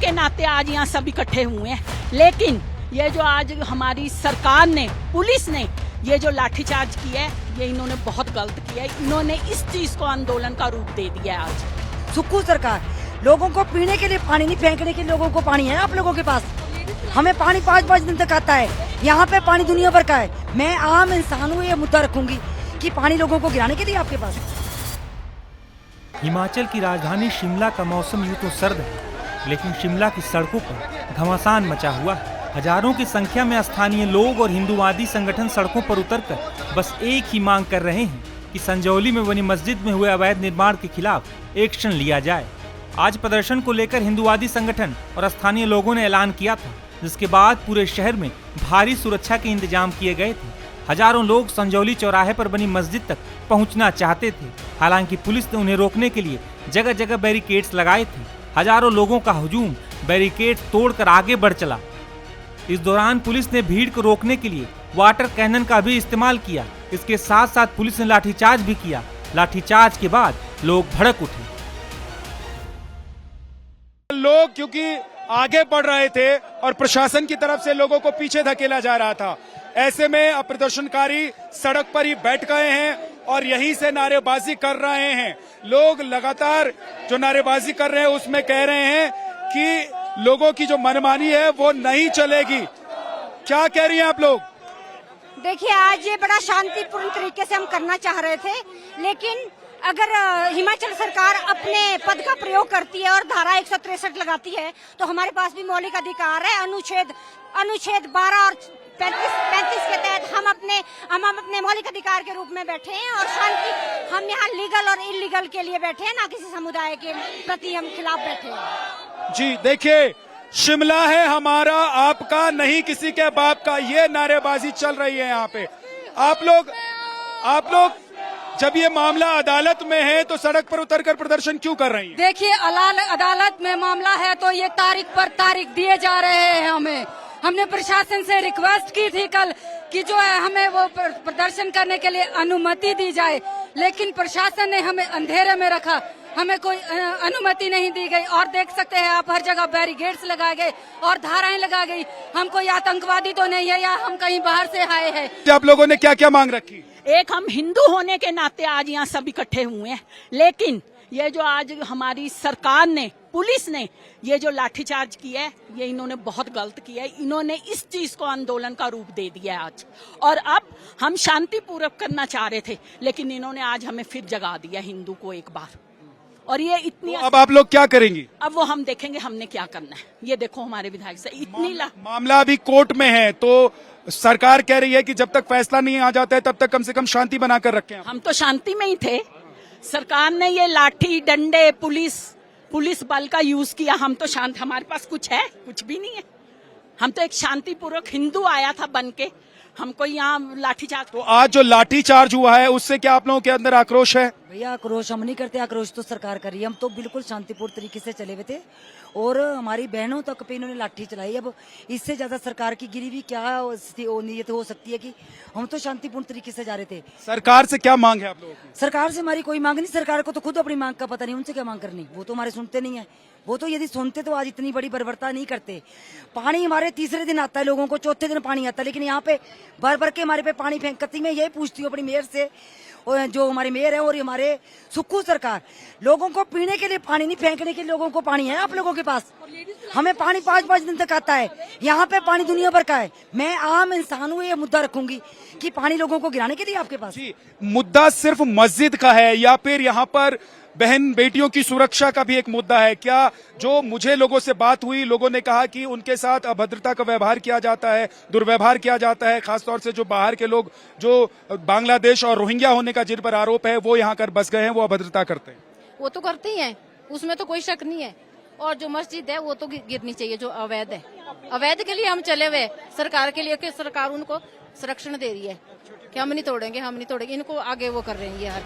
के नाते आज यहाँ सब इकट्ठे हुए हैं, लेकिन ये जो आज हमारी सरकार ने, पुलिस ने ये जो लाठीचार्ज किया है, ये इन्होंने बहुत गलत किया है। इन्होंने इस चीज को आंदोलन का रूप दे दिया है। आज सुक्खू सरकार, लोगों को पीने के लिए पानी नहीं, फेंकने के लिए लोगों को पानी है आप लोगों के पास। हमें पानी 5-5 दिन तक आता है, यहाँ पे पानी दुनिया भर का है। मैं आम इंसान हूँ, ये मुद्दा रखूंगी कि पानी लोगों को गिराने के लिए आपके पास। हिमाचल की राजधानी शिमला का मौसम यूं तो सर्द है, लेकिन शिमला की सड़कों पर घमासान मचा हुआ है। हजारों की संख्या में स्थानीय लोग और हिंदूवादी संगठन सड़कों पर उतरकर बस एक ही मांग कर रहे हैं कि संजौली में बनी मस्जिद में हुए अवैध निर्माण के खिलाफ एक्शन लिया जाए। आज प्रदर्शन को लेकर हिंदूवादी संगठन और स्थानीय लोगों ने ऐलान किया था, जिसके बाद पूरे शहर में भारी सुरक्षा के इंतजाम किए गए थे। हजारों लोग संजौली चौराहे पर बनी मस्जिद तक पहुंचना चाहते थे, हालांकि पुलिस ने उन्हें रोकने के लिए जगह जगह बैरिकेड्स लगाए थे। हजारों लोगों का हुजूम बैरिकेड तोड़कर आगे बढ़ चला। इस दौरान पुलिस ने भीड़ को रोकने के लिए वाटर कैनन का भी इस्तेमाल किया। इसके साथ साथ पुलिस ने लाठीचार्ज भी किया। लाठीचार्ज के बाद लोग भड़क उठे। लोग क्योंकि आगे बढ़ रहे थे और प्रशासन की तरफ से लोगों को पीछे धकेला जा रहा था, ऐसे में अब प्रदर्शनकारी सड़क पर ही बैठ गए हैं और यहीं से नारेबाजी कर रहे हैं। लोग लगातार जो नारेबाजी कर रहे हैं उसमें कह रहे हैं कि लोगों की जो मनमानी है वो नहीं चलेगी। क्या कह रही हैं आप लोग? देखिए, आज ये बड़ा शांतिपूर्ण तरीके से हम करना चाह रहे थे, लेकिन अगर हिमाचल सरकार अपने पद का प्रयोग करती है और धारा 163 लगाती है तो हमारे पास भी मौलिक अधिकार है। अनुच्छेद 12 और 35 के तहत हम अपने मौलिक अधिकार के रूप में बैठे हैं और शांति, हम यहाँ लीगल और इलीगल के लिए बैठे हैं, ना किसी समुदाय के प्रति हम खिलाफ बैठे हैं। जी देखिए, शिमला है हमारा, आपका नहीं किसी के बाप का, ये नारेबाजी चल रही है यहाँ पे। आप लोग जब ये मामला अदालत में है तो सड़क पर उतरकर प्रदर्शन क्यों कर रही हैं? देखिए, अदालत में मामला है तो ये तारीख पर तारीख दिए जा रहे हैं। हमने प्रशासन से रिक्वेस्ट की थी कल कि जो है हमें वो प्रदर्शन करने के लिए अनुमति दी जाए, लेकिन प्रशासन ने हमें अंधेरे में रखा, हमें कोई अनुमति नहीं दी गई। और देख सकते हैं आप, हर जगह बैरिकेड्स लगाए गए और धाराएं लगा गई। हम कोई आतंकवादी तो नहीं है या हम कहीं बाहर से आए हैं। आप लोगों ने क्या क्या मांग रखी? एक, हम हिंदू होने के नाते आज यहाँ सब इकट्ठे हुए हैं, लेकिन ये जो आज हमारी सरकार ने, पुलिस ने ये जो लाठीचार्ज किया है, ये इन्होंने बहुत गलत किया है। इन्होंने इस चीज को आंदोलन का रूप दे दिया है आज। और अब हम शांतिपूर्वक करना चाह रहे थे, लेकिन इन्होंने आज हमें फिर जगा दिया हिंदू को एक बार। और ये इतनी, अब आप लोग क्या करेंगी? अब वो हम देखेंगे हमने क्या करना है। ये देखो हमारे विधायक से इतनी मामला अभी कोर्ट में है, तो सरकार कह रही है कि जब तक फैसला नहीं आ जाता है तब तक कम से कम शांति बनाकर रखें। हम तो शांति में ही थे। सरकार ने ये लाठी डंडे पुलिस बल का यूज किया, हम तो शांत, हमारे पास कुछ है? कुछ भी नहीं है। हम तो एक शांतिपूर्वक हिंदू आया था बन के, हमको यहाँ लाठीचार्ज। तो आज जो लाठीचार्ज हुआ है उससे क्या आप लोगों के अंदर आक्रोश है? भैया, आक्रोश हम नहीं करते, आक्रोश तो सरकार कर रही है। हम तो बिल्कुल शांतिपूर्ण तरीके से चले हुए थे और हमारी बहनों तक पे इन्होंने लाठी चलाई। अब इससे ज्यादा सरकार की गिरी हुई क्या नीयत हो सकती है कि हम तो शांतिपूर्ण तरीके से जा रहे थे। सरकार से क्या मांग है आप लोगों की? सरकार से हमारी कोई मांग नहीं, सरकार को तो खुद अपनी मांग का पता नहीं, उनसे क्या मांग करनी। वो तो हमारे सुनते नहीं है। वो तो यदि सुनते तो आज इतनी बड़ी बर्बरता नहीं करते। पानी हमारे तीसरे दिन आता है, लोगों को चौथे दिन पानी आता है, लेकिन यहाँ पे भर के हमारे पे पानी फेंकती। मैं यही पूछती हूँ अपनी मेयर से, जो हमारे मेयर है और हमारे सुक्खू सरकार, लोगों को पीने के लिए पानी नहीं, फेंकने के लिए लोगों को पानी है आप लोगों के पास। हमें पानी 5-5 दिन तक आता है, यहाँ पे पानी दुनिया भर का है। मैं आम इंसान हूँ, ये मुद्दा रखूंगी कि पानी लोगों को गिराने के लिए आपके पास। जी, मुद्दा सिर्फ मस्जिद का है या फिर यहाँ पर बहन बेटियों की सुरक्षा का भी एक मुद्दा है क्या? जो मुझे लोगों से बात हुई, लोगों ने कहा कि उनके साथ अभद्रता का व्यवहार किया जाता है, दुर्व्यवहार किया जाता है, खासतौर से जो बाहर के लोग, जो बांग्लादेश और रोहिंग्या होने का जिन पर आरोप है, वो यहाँ कर बस गए हैं, वो अभद्रता करते हैं। वो तो करते ही हैं, उसमें तो कोई शक नहीं है। और जो मस्जिद है वो तो गिरनी चाहिए, जो अवैध है। अवैध के लिए हम चले हुए, सरकार के लिए, कि सरकार उनको संरक्षण दे रही है कि हम नहीं तोड़ेंगे, इनको आगे वो कर रहे हैं यार।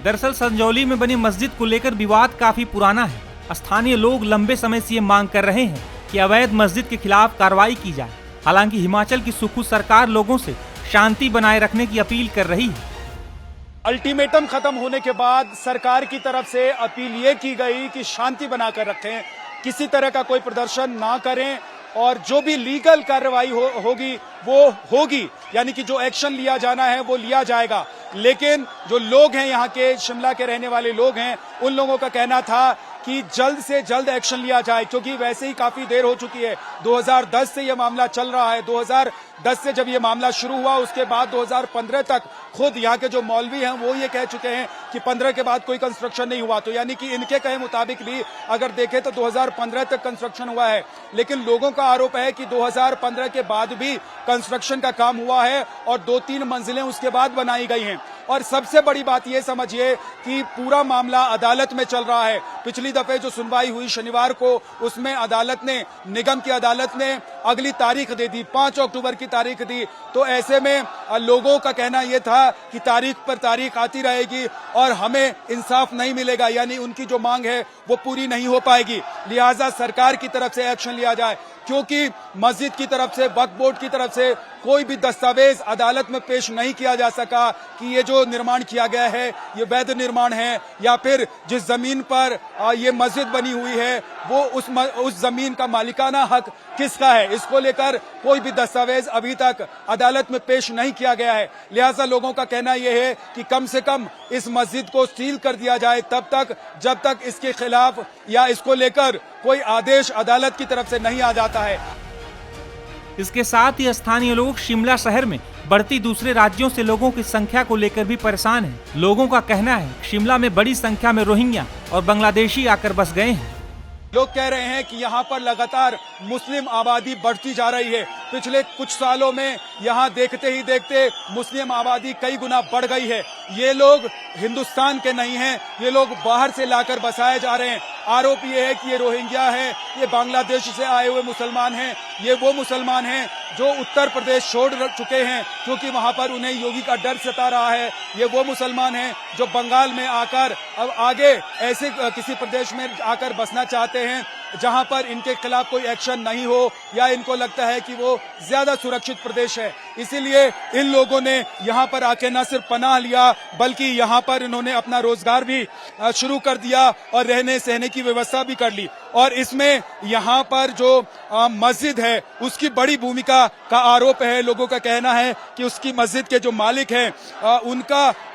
दरअसल संजौली में बनी मस्जिद को लेकर विवाद काफी पुराना है। स्थानीय लोग लंबे समय से ये मांग कर रहे हैं कि अवैध मस्जिद के खिलाफ कार्रवाई की जाए। हालांकि हिमाचल की सुक्खू सरकार लोगों से शांति बनाए रखने की अपील कर रही है। अल्टीमेटम खत्म होने के बाद सरकार की तरफ से अपील ये की गई कि शांति बनाकर रखें। किसी तरह का कोई प्रदर्शन ना करें और जो भी लीगल कार्रवाई होगी वो होगी, यानी कि जो एक्शन लिया जाना है वो लिया जाएगा। लेकिन जो लोग हैं, यहाँ के शिमला के रहने वाले लोग हैं, उन लोगों का कहना था कि जल्द से जल्द एक्शन लिया जाए, क्योंकि वैसे ही काफी देर हो चुकी है। 2010 से ये मामला चल रहा है। 2010 से जब ये मामला शुरू हुआ, उसके बाद 2015 तक खुद यहाँ के जो मौलवी हैं वो ये कह चुके हैं कि 15 के बाद कोई कंस्ट्रक्शन नहीं हुआ। तो यानी कि इनके कहे मुताबिक भी अगर देखें तो 2015 तक कंस्ट्रक्शन हुआ है, लेकिन लोगों का आरोप है कि 2015 के बाद भी कंस्ट्रक्शन का काम हुआ है और 2-3 मंजिलें उसके बाद बनाई गई हैं। और सबसे बड़ी बात यह समझिए कि पूरा मामला अदालत में चल रहा है। पिछली दफे जो सुनवाई हुई शनिवार को, उसमें अदालत ने, निगम की अदालत ने अगली तारीख दे दी, 5 अक्टूबर की तारीख दी। तो ऐसे में लोगों का कहना यह था कि तारीख पर तारीख आती रहेगी और हमें इंसाफ नहीं मिलेगा, यानी उनकी जो मांग है वो पूरी नहीं हो पाएगी। लिहाजा सरकार की तरफ से एक्शन लिया जाए, क्योंकि मस्जिद की तरफ से, वक्फ बोर्ड की तरफ से कोई भी दस्तावेज अदालत में पेश नहीं किया जा सका कि ये जो निर्माण किया गया है ये वैध निर्माण है, या फिर जिस जमीन पर ये मस्जिद बनी हुई है वो उस जमीन का मालिकाना हक किसका है, इसको लेकर कोई भी दस्तावेज अभी तक अदालत में पेश नहीं किया गया है। लिहाजा लोगों का कहना यह है कि कम से कम इस मस्जिद को सील कर दिया जाए तब तक, जब तक इसके खिलाफ या इसको लेकर कोई आदेश अदालत की तरफ से नहीं आ जाता है। इसके साथ ही स्थानीय लोग शिमला शहर में बढ़ती दूसरे राज्यों से लोगों की संख्या को लेकर भी परेशान हैं। लोगों का कहना है शिमला में बड़ी संख्या में रोहिंग्या और बांग्लादेशी आकर बस गए हैं। लोग कह रहे हैं कि यहाँ पर लगातार मुस्लिम आबादी बढ़ती जा रही है। पिछले कुछ सालों में यहाँ देखते ही देखते मुस्लिम आबादी कई गुना बढ़ गई है। ये लोग हिंदुस्तान के नहीं हैं, ये लोग बाहर से लाकर बसाए जा रहे हैं। आरोप ये है कि ये रोहिंग्या है, ये बांग्लादेश से आए हुए मुसलमान हैं, ये वो मुसलमान हैं जो उत्तर प्रदेश छोड़ चुके हैं क्योंकि वहां पर उन्हें योगी का डर सता रहा है। ये वो मुसलमान हैं जो बंगाल में आकर अब आगे ऐसे किसी प्रदेश में आकर बसना चाहते हैं जहां पर इनके खिलाफ कोई एक्शन नहीं हो, या इनको लगता है कि वो ज्यादा सुरक्षित प्रदेश है। इसीलिए इन लोगों ने यहाँ पर आके न सिर्फ पनाह लिया बल्कि यहाँ पर इन्होंने अपना रोजगार भी शुरू कर दिया और रहने सहने की व्यवस्था भी कर ली। और इसमें यहाँ पर जो मस्जिद है उसकी बड़ी भूमिका का आरोप है। लोगों का कहना है कि उसकी मस्जिद के जो मालिक हैं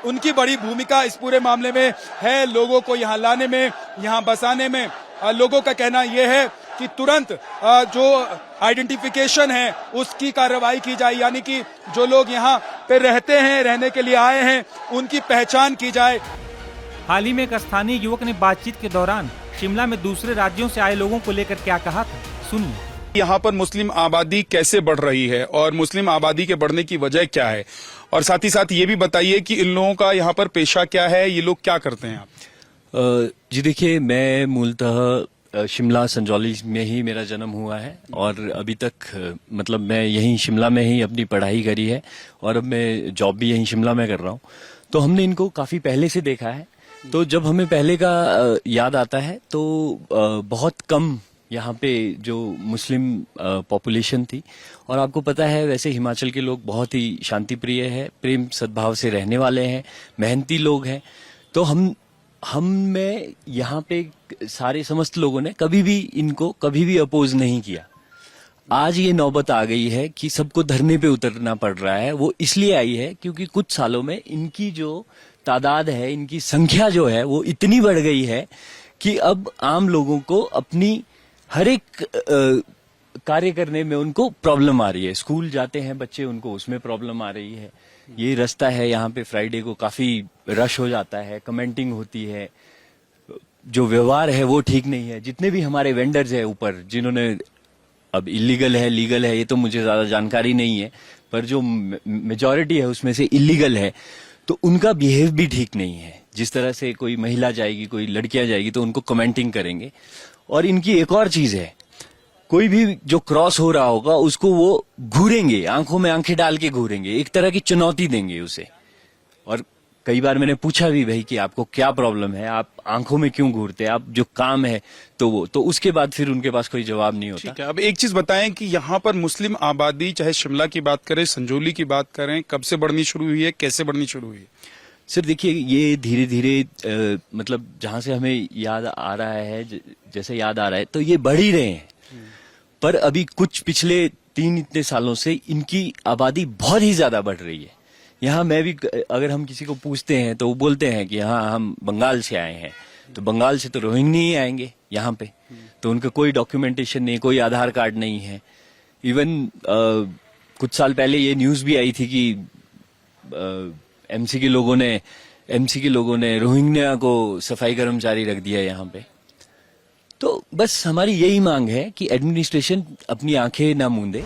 उनकी बड़ी भूमिका इस पूरे मामले में है, लोगों को यहाँ लाने में, यहाँ बसाने में। लोगों का कहना यह है कि तुरंत जो आइडेंटिफिकेशन है उसकी कार्रवाई की जाए, यानी कि जो लोग यहाँ पे रहते हैं, रहने के लिए आए हैं, उनकी पहचान की जाए। हाल ही में एक स्थानीय युवक ने बातचीत के दौरान शिमला में दूसरे राज्यों से आए लोगों को लेकर क्या कहा था, सुनिए। यहाँ पर मुस्लिम आबादी कैसे बढ़ रही है और मुस्लिम आबादी के बढ़ने की वजह क्या है, और साथ ही साथ ये भी बताइए कि इन लोगों का यहाँ पर पेशा क्या है, ये लोग क्या करते हैं। आप जी देखिए, मैं मूलतः शिमला संजौली में ही मेरा जन्म हुआ है और अभी तक मतलब मैं यहीं शिमला में ही अपनी पढ़ाई करी है और अब मैं जॉब भी यहीं शिमला में कर रहा हूँ। तो हमने इनको काफी पहले से देखा है। तो जब हमें पहले का याद आता है तो बहुत कम यहाँ पे जो मुस्लिम पॉपुलेशन थी, और आपको पता है वैसे हिमाचल के लोग बहुत ही शांति प्रिय है, प्रेम सद्भाव से रहने वाले हैं, मेहनती लोग हैं। तो हम में यहाँ पे सारे समस्त लोगों ने कभी भी इनको कभी भी अपोज नहीं किया। आज ये नौबत आ गई है कि सबको धरने पे उतरना पड़ रहा है। वो इसलिए आई है क्योंकि कुछ सालों में इनकी जो तादाद है, इनकी संख्या जो है वो इतनी बढ़ गई है कि अब आम लोगों को अपनी हर एक कार्य करने में उनको प्रॉब्लम आ रही है। स्कूल जाते हैं बच्चे, उनको उसमें प्रॉब्लम आ रही है। ये रास्ता है यहाँ पे फ्राइडे को काफी रश हो जाता है, कमेंटिंग होती है, जो व्यवहार है वो ठीक नहीं है। जितने भी हमारे वेंडर्स है ऊपर, जिन्होंने अब इलीगल है लीगल है ये तो मुझे ज्यादा जानकारी नहीं है, पर जो मेजॉरिटी है उसमें से इलीगल है, तो उनका बिहेव भी ठीक नहीं है। जिस तरह से कोई महिला जाएगी, कोई लड़कियां जाएगी तो उनको कमेंटिंग करेंगे। और इनकी एक और चीज है, कोई भी जो क्रॉस हो रहा होगा उसको वो घूरेंगे, आंखों में आंखें डाल के घूरेंगे, एक तरह की चुनौती देंगे उसे। और कई बार मैंने पूछा भी भाई कि आपको क्या प्रॉब्लम है, आप आंखों में क्यों घूरते हैं, आप जो काम है तो उसके बाद फिर उनके पास कोई जवाब नहीं होता। ठीक है, अब एक चीज बताएं कि यहाँ पर मुस्लिम आबादी चाहे शिमला की बात करें, संजौली की बात करें, कब से बढ़नी शुरू हुई है, कैसे बढ़नी शुरू हुई है। सर देखिए, ये धीरे धीरे मतलब जहां से हमें याद आ रहा है, जैसे याद आ रहा है, तो ये बढ़ ही रहे हैं। पर अभी कुछ पिछले 3 इतने सालों से इनकी आबादी बहुत ही ज्यादा बढ़ रही है। यहाँ मैं भी, अगर हम किसी को पूछते हैं तो वो बोलते हैं कि हाँ हम बंगाल से आए हैं, तो बंगाल से तो रोहिंग्या ही आएंगे यहाँ पे, तो उनका कोई डॉक्यूमेंटेशन नहीं, कोई आधार कार्ड नहीं है। इवन कुछ साल पहले ये न्यूज भी आई थी कि एमसी के लोगों ने रोहिंग्या को सफाई कर्मचारी रख दिया यहाँ पे। तो बस हमारी यही मांग है कि एडमिनिस्ट्रेशन अपनी आंखें ना मूंदे।